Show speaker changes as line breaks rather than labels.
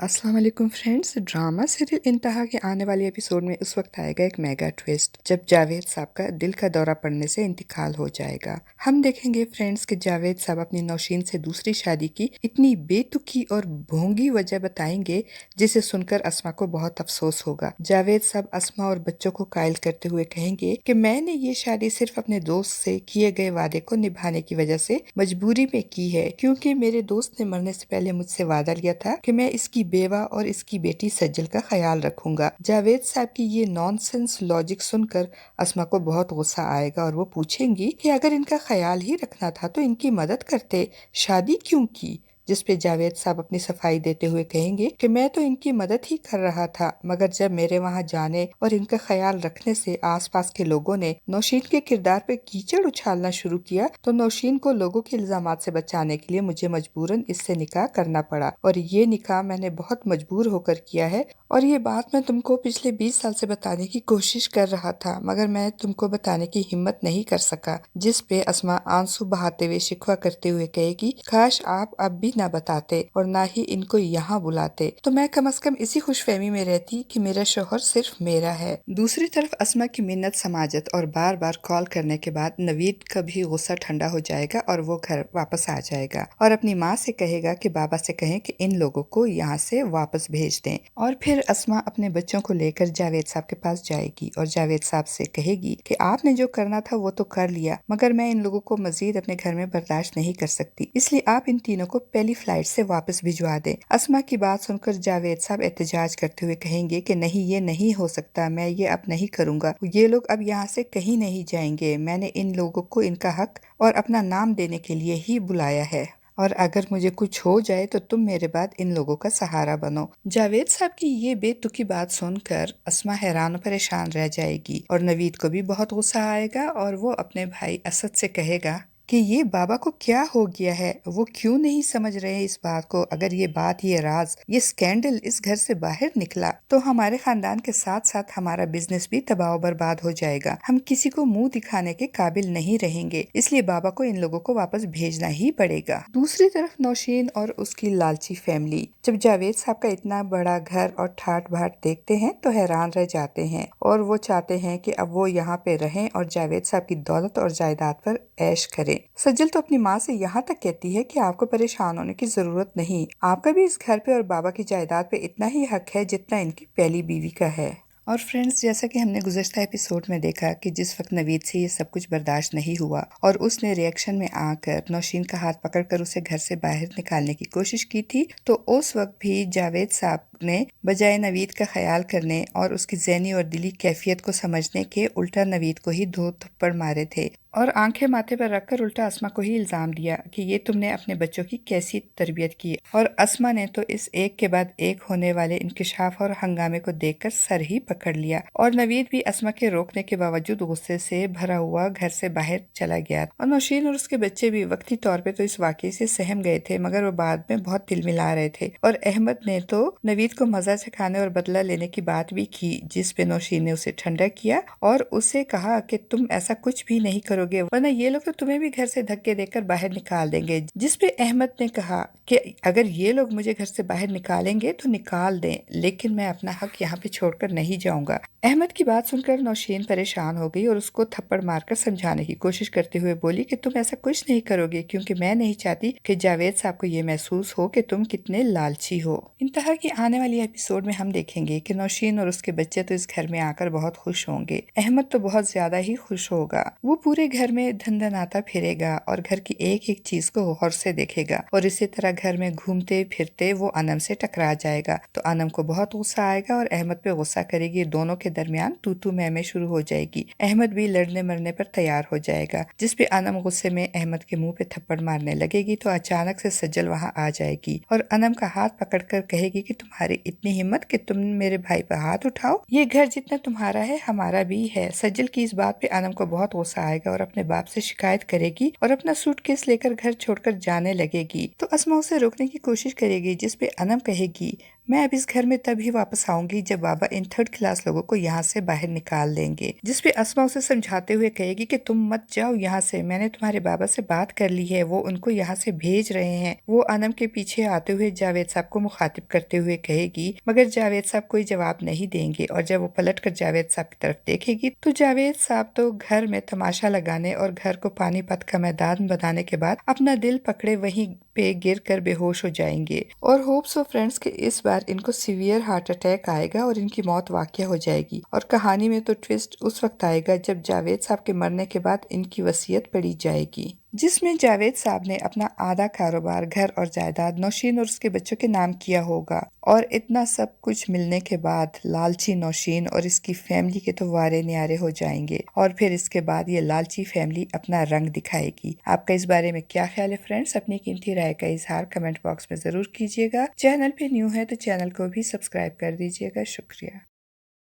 अस्सलाम वालेकुम friends. Drama serial इंतहा के आने वाले एपिसोड में उस वक्त आएगा एक मेगा ट्विस्ट जब जावेद साहब का दिल का दौरा पड़ने से इंतकाल हो जाएगा। हम देखेंगे फ्रेंड्स कि जावेद साहब अपनी नौशीन से दूसरी शादी की इतनी बेतुकी और भोंगी वजह बताएंगे जिसे सुनकर अस्मा को बहुत अफसोस होगा। जावेद साहब अस्मा और बच्चों को कायल करते हुए कहेंगे कि मैंने ये शादी सिर्फ अपने दोस्त से किए गए वादे को निभाने की वजह से मजबूरी में की है, क्योंकि मेरे दोस्त ने मरने से पहले मुझसे वादा लिया था कि मैं इसकी बेवा और इसकी बेटी सज्जल का ख्याल रखूंगा। जावेद साहब की ये नॉनसेंस लॉजिक सुनकर अस्मा को बहुत गुस्सा आएगा और वो पूछेंगी कि अगर इनका ख्याल ही रखना था तो इनकी मदद करते, शादी क्यों की। जिस पे जावेद साहब अपनी सफाई देते हुए कहेंगे कि मैं तो इनकी मदद ही कर रहा था, मगर जब मेरे वहाँ जाने और इनका ख्याल रखने से आसपास के लोगों ने नौशीन के किरदार पे कीचड़ उछालना शुरू किया तो नौशीन को लोगों के इल्जामात से बचाने के लिए मुझे मजबूरन इससे निकाह करना पड़ा, और ये निकाह मैंने बहुत मजबूर होकर किया है। और ये बात मैं तुमको पिछले 20 साल से बताने की कोशिश कर रहा था, मगर मैं तुमको बताने की हिम्मत नहीं कर सका। जिस पे अस्मा आंसू बहाते हुए शिकवा करते हुए कहेगी, काश आप अब भी ना बताते और ना ही इनको यहाँ बुलाते, तो मैं कम से कम इसी खुशफहमी में रहती कि मेरा शोहर सिर्फ मेरा है। दूसरी तरफ अस्मा की मिन्नत समाजत और बार बार कॉल करने के बाद नवीद का भी गुस्सा ठंडा हो जाएगा और वो घर वापस आ जाएगा और अपनी माँ से कहेगा कि बाबा से कहें कि इन लोगों को यहाँ से वापस भेज दें। और फिर अस्मा अपने बच्चों को लेकर जावेद साहब के पास जाएगी और जावेद साहब से कहेगी कि आपने जो करना था वो तो कर लिया, मगर मैं इन लोगों को मजीद अपने घर में बर्दाश्त नहीं कर सकती, इसलिए आप इन तीनों को पहली फ्लाइट से वापस भिजवा दें। अस्मा की बात सुनकर जावेद साहब एहतजाज करते हुए कहेंगे कि नहीं, ये नहीं हो सकता, मैं ये अब नहीं करूंगा, ये लोग अब यहाँ से कहीं नहीं जाएंगे, मैंने इन लोगों को इनका हक और अपना नाम देने के लिए ही बुलाया है, और अगर मुझे कुछ हो जाए तो तुम मेरे बाद इन लोगों का सहारा बनो। जावेद साहब की ये बेतुकी बात सुनकर अस्मा हैरान और परेशान रह जाएगी और नवीद को भी बहुत गुस्सा आएगा और वो अपने भाई असद से कहेगा कि ये बाबा को क्या हो गया है, वो क्यों नहीं समझ रहे इस बात को। अगर ये बात, ये राज, ये स्कैंडल इस घर से बाहर निकला तो हमारे खानदान के साथ साथ हमारा बिजनेस भी तबाह बर्बाद हो जाएगा, हम किसी को मुंह दिखाने के काबिल नहीं रहेंगे, इसलिए बाबा को इन लोगों को वापस भेजना ही पड़ेगा। दूसरी तरफ नौशीन और उसकी लालची फैमिली जब जावेद साहब का इतना बड़ा घर और ठाट बाट देखते हैं तो हैरान रह जाते हैं और वो चाहते हैं कि अब वो यहाँ पे रहें और जावेद साहब की दौलत और जायदाद पर ऐश करें। सज्जल तो अपनी माँ से यहाँ तक कहती है कि आपको परेशान होने की जरूरत नहीं, आपका भी इस घर पे और बाबा की जायदाद पे इतना ही हक है जितना इनकी पहली बीवी का है। और फ्रेंड्स, जैसा कि हमने गुज़श्ता एपिसोड में देखा कि जिस वक्त नवीद से ये सब कुछ बर्दाश्त नहीं हुआ और उसने रिएक्शन में आकर नौशीन का हाथ पकड़कर उसे घर से बाहर निकालने की कोशिश की थी, तो उस वक्त भी जावेद साहब ने बजाय नवीद का ख्याल करने और उसकी ज़हनी और दिली कैफियत को समझने के उल्टा नवीद को ही 2 थप्पड़ मारे थे और आंखें माथे पर रखकर उल्टा अस्मा को ही इल्जाम दिया कि ये तुमने अपने बच्चों की कैसी तरबियत की। और अस्मा ने तो इस एक के बाद एक होने वाले इंकिशाफ और हंगामे को देखकर सर ही पकड़ लिया और नवीद भी अस्मा के रोकने के बावजूद गुस्से से भरा हुआ घर से बाहर चला गया। और नौशीन और उसके बच्चे भी वक्ती तौर पे तो इस वाकये से सहम गए थे, मगर वो बाद में बहुत तिलमिला रहे थे। और अहमद ने तो नवीद को मजा चखाने और बदला लेने की बात भी की, जिस पे नौशीन ने उसे ठंडा किया और उसे कहा कि तुम ऐसा कुछ भी नहीं करोगे वरना ये लोग तो तुम्हें भी घर से धक्के देकर बाहर निकाल देंगे। जिस पे अहमद ने कहा कि अगर ये लोग मुझे घर से बाहर निकालेंगे तो निकाल दें, लेकिन मैं अपना हक यहाँ पे छोड़कर नहीं जाऊंगा। अहमद की बात सुनकर नौशीन परेशान हो गई और उसको थप्पड़ मारकर समझाने की कोशिश करते हुए बोली कि तुम ऐसा कुछ नहीं करोगे, क्योंकि मैं नहीं चाहती कि जावेद साहब को ये महसूस हो कि तुम कितने लालची हो। इंतहा की आने वाली एपिसोड में हम देखेंगे कि नौशीन और उसके बच्चे तो इस घर में आकर बहुत खुश होंगे। अहमद तो बहुत ज्यादा ही खुश होगा, वो पूरे घर में धनधनाता फिरेगा और घर की एक एक चीज को गौर से देखेगा और इसी तरह घर में घूमते फिरते वो अनम से टकरा जाएगा तो अनम को बहुत गुस्सा आएगा और अहमद पे गुस्सा करेगी। दोनों के दरमियान तू तू मैं शुरू हो जाएगी। अहमद भी लड़ने मरने पर तैयार हो जाएगा, जिस पे अनम गुस्से में अहमद के मुंह पे थप्पड़ मारने लगेगी तो अचानक से सज्जल वहाँ आ जाएगी और अनम का हाथ पकड़कर कहेगी कि तुम्हारी इतनी हिम्मत कि तुम मेरे भाई पर हाथ उठाओ, ये घर जितना तुम्हारा है हमारा भी है। सज्जल की इस बात पे अनम को बहुत गुस्सा आएगा और अपने बाप से शिकायत करेगी और अपना सूटकेस लेकर घर छोड़कर जाने लगेगी। तो अस्मा उसे रोकने की कोशिश करेगी, जिस पे अनम कहेगी मैं अब इस घर में तभी वापस आऊंगी जब बाबा इन थर्ड क्लास लोगों को यहाँ से बाहर निकाल देंगे। जिस पे अस्मा उसे समझाते हुए कहेगी कि तुम मत जाओ यहाँ से, मैंने तुम्हारे बाबा से बात कर ली है, वो उनको यहाँ से भेज रहे हैं। वो अनम के पीछे आते हुए जावेद साहब को मुखातिब करते हुए कहेगी, मगर जावेद साहब कोई जवाब नहीं देंगे। और जब वो पलट कर जावेद साहब की तरफ देखेगी तो जावेद साहब तो घर में तमाशा लगाने और घर को पानीपत का मैदान बनाने के बाद अपना दिल पकड़े वहीं पे गिर कर बेहोश हो जाएंगे। और होप्स ऑफ फ्रेंड्स के इस बार इनको सीवियर हार्ट अटैक आएगा और इनकी मौत वाक़या हो जाएगी। और कहानी में तो ट्विस्ट उस वक्त आएगा जब जावेद साहब के मरने के बाद इनकी वसीयत पढ़ी जाएगी, जिसमें जावेद साहब ने अपना आधा कारोबार, घर और जायदाद नौशीन और उसके बच्चों के नाम किया होगा। और इतना सब कुछ मिलने के बाद लालची नौशीन और इसकी फैमिली के तो वारे न्यारे हो जाएंगे और फिर इसके बाद ये लालची फैमिली अपना रंग दिखाएगी। आपका इस बारे में क्या ख्याल है फ्रेंड्स? अपनी कीमती राय का इजहार कमेंट बॉक्स में जरूर कीजिएगा। चैनल पे न्यू है तो चैनल को भी सब्सक्राइब कर दीजिएगा। शुक्रिया।